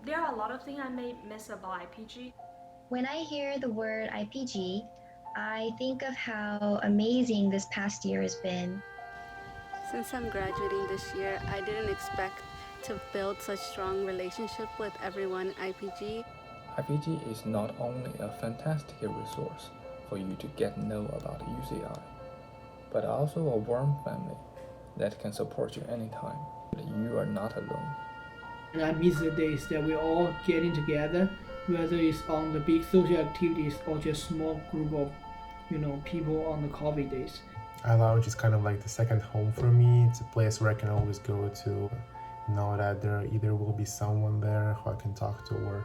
There are a lot of things I may miss about IPG. When I hear the word IPG, I think of how amazing this past year has been. Since I'm graduating this year, I didn't expect to build such strong relationship with everyone at IPG. IPG is not only a fantastic resource for you to get to know about UCI, but also a warm family that can support you anytime. You are not alone. And I miss the days that we're all getting together, whether it's on the big social activities or just small group of, people on the coffee days. iLounge is kind of like the second home for me. It's a place where I can always go to know that there either will be someone there who I can talk to, or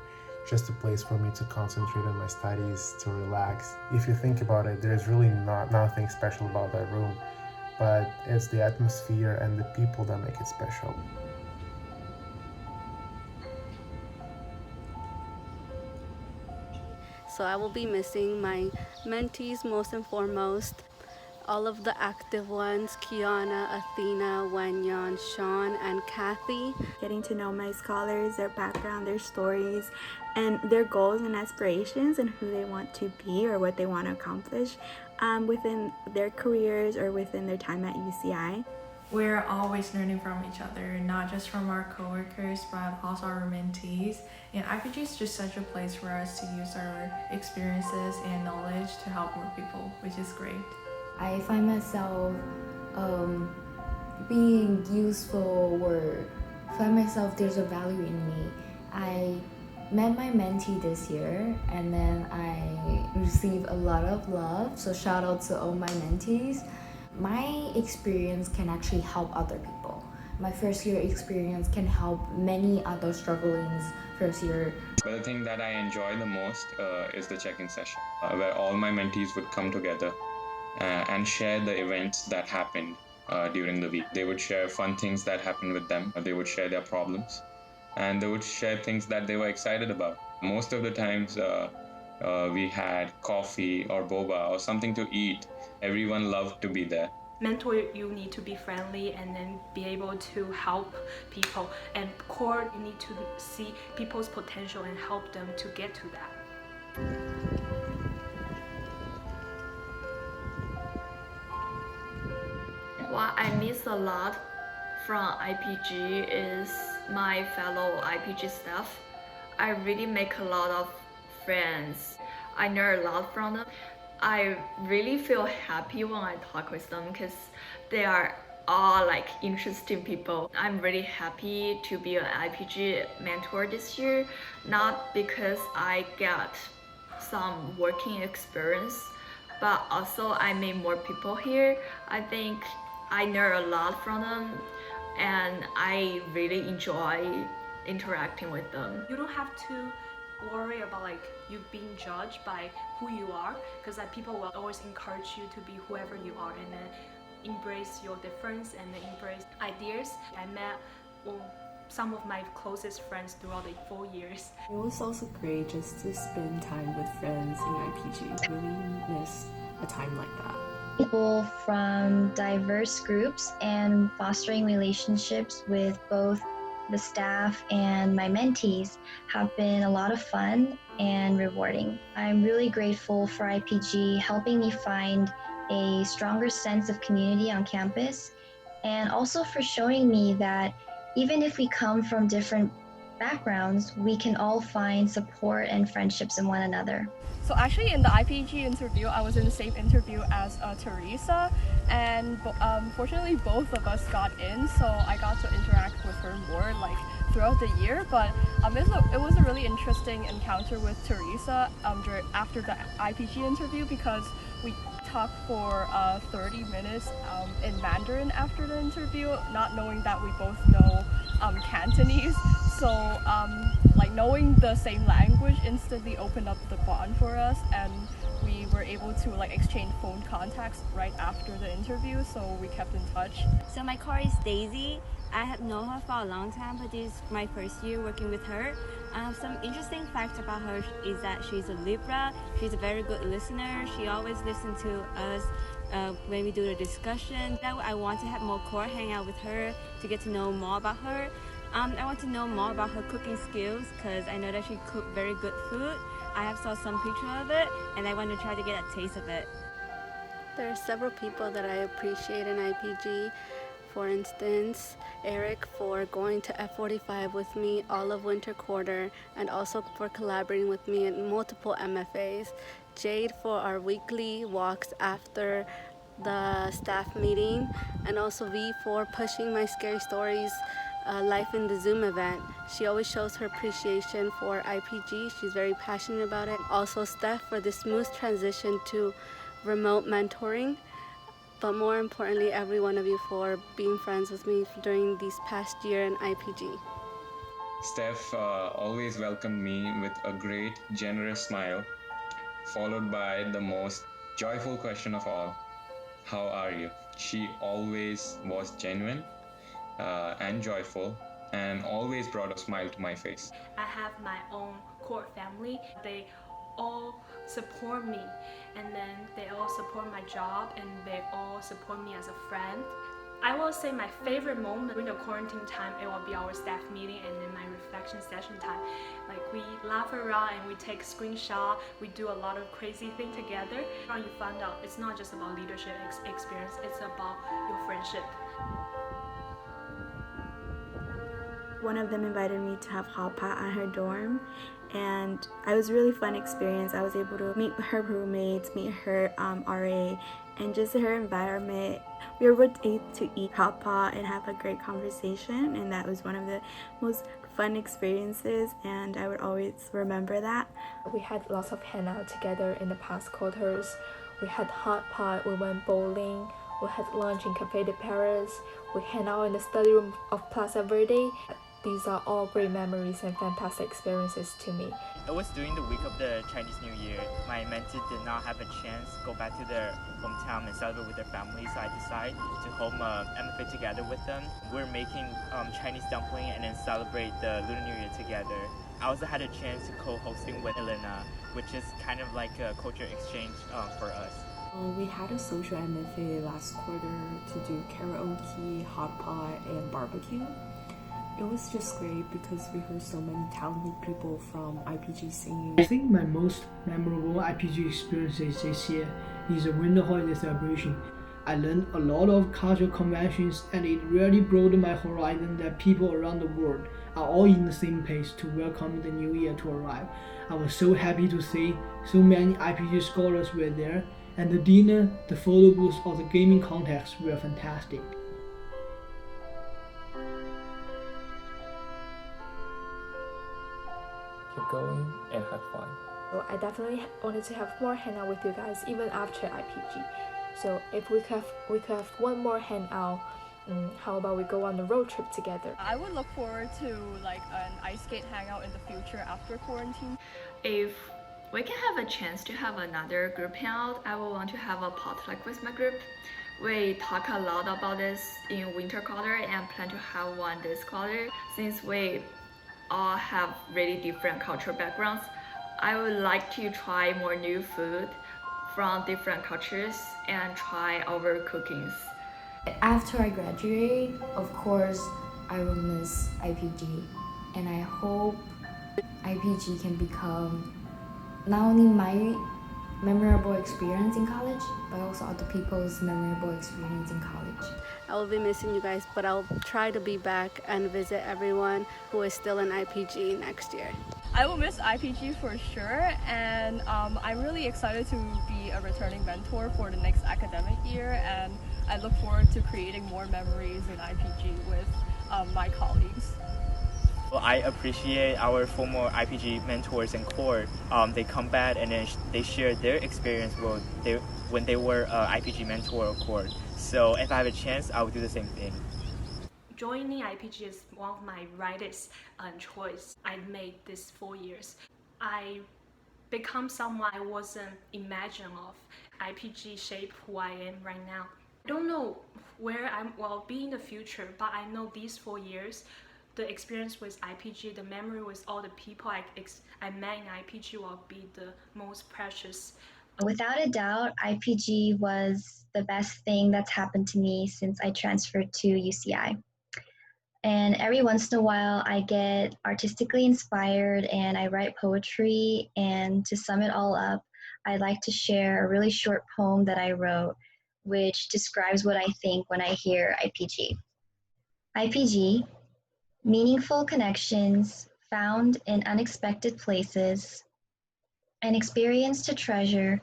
just a place for me to concentrate on my studies, to relax. If you think about it, there's really nothing special about that room, but it's the atmosphere and the people that make it special. So I will be missing my mentees most and foremost. All of the active ones, Kiana, Athena, Wenyon, Sean, and Kathy. Getting to know my scholars, their background, their stories, and their goals and aspirations and who they want to be or what they want to accomplish within their careers or within their time at UCI. We're always learning from each other, not just from our coworkers, but also our mentees. And IPG is just such a place for us to use our experiences and knowledge to help more people, which is great. I find myself being useful or find myself there's a value in me. I met my mentee this year and then I received a lot of love, so shout out to all my mentees. My experience can actually help other people. My first year experience can help many other strugglings first year. But the thing that I enjoy the most is the check-in session, where all my mentees would come together and share the events that happened during the week. They would share fun things that happened with them. They would share their problems, and they would share things that they were excited about. Most of the times we had coffee or boba or something to eat. Everyone loved to be there. Mentor, you need to be friendly and then be able to help people. And core, you need to see people's potential and help them to get to that. What I miss a lot from IPG is my fellow IPG staff. I really make a lot of friends. I learn a lot from them. I really feel happy when I talk with them because they are all like interesting people. I'm really happy to be an IPG mentor this year, not because I got some working experience, but also I meet more people here. I think I learn a lot from them and I really enjoy interacting with them. You don't have to worry about like you being judged by who you are, because like people will always encourage you to be whoever you are and then embrace your difference and then embrace ideas. I met some of my closest friends throughout the 4 years. It was also great just to spend time with friends in IPG. Really miss a time like that. People from diverse groups and fostering relationships with both the staff and my mentees have been a lot of fun and rewarding. I'm really grateful for IPG helping me find a stronger sense of community on campus, and also for showing me that even if we come from different backgrounds, we can all find support and friendships in one another. So actually in the IPG interview, I was in the same interview as Teresa, and fortunately both of us got in, so I got to interact with her more like throughout the year. But it was a really interesting encounter with Teresa after the IPG interview, because we talked for 30 minutes in Mandarin after the interview, not knowing that we both know Cantonese. So like knowing the same language instantly opened up the bond for us, and we were able to like exchange phone contacts right after the interview, so we kept in touch. So my core is Daisy. I have known her for a long time, but this is my first year working with her. Some interesting facts about her is that she's a Libra. She's a very good listener. She always listens to us when we do the discussion. That I want to have more core hang out with her to get to know more about her. I want to know more about her cooking skills because I know that she cooked very good food. I have saw some picture of it and I want to try to get a taste of it. There are several people that I appreciate in IPG. For instance, Eric for going to F45 with me all of winter quarter and also for collaborating with me in multiple MFAs. Jade for our weekly walks after the staff meeting, and also V for pushing my scary stories life in the Zoom event. She always shows her appreciation for IPG. She's very passionate about it. Also Steph for the smooth transition to remote mentoring. But more importantly, every one of you for being friends with me during these past year in IPG. Steph always welcomed me with a great, generous smile, followed by the most joyful question of all: how are you? She always was genuine and joyful and always brought a smile to my face. I have my own core family. They all support me, and then they all support my job, and they all support me as a friend. I will say my favorite moment during the quarantine time, it will be our staff meeting and then my reflection session time. Like we laugh around and we take screenshot, we do a lot of crazy things together. And you find out it's not just about leadership experience, it's about your friendship. One of them invited me to have hot pot at her dorm, and it was a really fun experience. I was able to meet her roommates, meet her RA, and just her environment. We were able to eat hot pot and have a great conversation, and that was one of the most fun experiences, and I would always remember that. We had lots of hangout together in the past quarters. We had hot pot, we went bowling, we had lunch in Café de Paris, we hang out in the study room of Plaza Verde. These are all great memories and fantastic experiences to me. It was during the week of the Chinese New Year. My mentee did not have a chance to go back to their hometown and celebrate with their family, so I decided to hold a MFA together with them. We're making Chinese dumpling and then celebrate the Lunar New Year together. I also had a chance to co-hosting with Elena, which is kind of like a culture exchange for us. We had a social MFA last quarter to do karaoke, hot pot, and barbecue. It was just great because we heard so many talented people from IPG singing. I think my most memorable IPG experiences this year is the winter holiday celebration. I learned a lot of cultural conventions, and it really broadened my horizon that people around the world are all in the same place to welcome the new year to arrive. I was so happy to see so many IPG scholars were there, and the dinner, the photo booths, or the gaming contests were fantastic. Keep going and have fun. So I definitely wanted to have more hangout with you guys even after IPG. So if we could have one more hangout, how about we go on a road trip together? I would look forward to like an ice skate hangout in the future after quarantine. If we can have a chance to have another group hangout, I will want to have a potluck with my group. We talk a lot about this in winter quarter and plan to have one this quarter. Since we all have really different cultural backgrounds, I would like to try more new food from different cultures and try our cookings. After I graduate, of course, I will miss IPG, and I hope IPG can become not only my memorable experience in college, but also other people's memorable experience in college. I will be missing you guys, but I'll try to be back and visit everyone who is still in IPG next year. I will miss IPG for sure, and I'm really excited to be a returning mentor for the next academic year, and I look forward to creating more memories in IPG with my colleagues. Well, I appreciate our former IPG mentors and core. They come back and then they share their experience when they were IPG mentor or core. So if I have a chance, I will do the same thing. Joining IPG is one of my rightest choice I made this 4 years. I become someone I wasn't imagining of. IPG shaped who I am right now. I don't know where I will be in the future, but I know these 4 years, the experience with IPG, the memory with all the people I met in IPG will be the most precious. Without a doubt, IPG was the best thing that's happened to me since I transferred to UCI. And every once in a while, I get artistically inspired and I write poetry. And to sum it all up, I'd like to share a really short poem that I wrote, which describes what I think when I hear IPG. IPG, meaningful connections found in unexpected places, an experience to treasure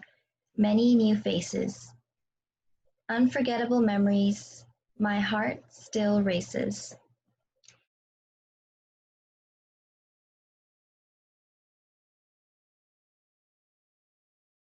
many new faces, unforgettable memories, my heart still races.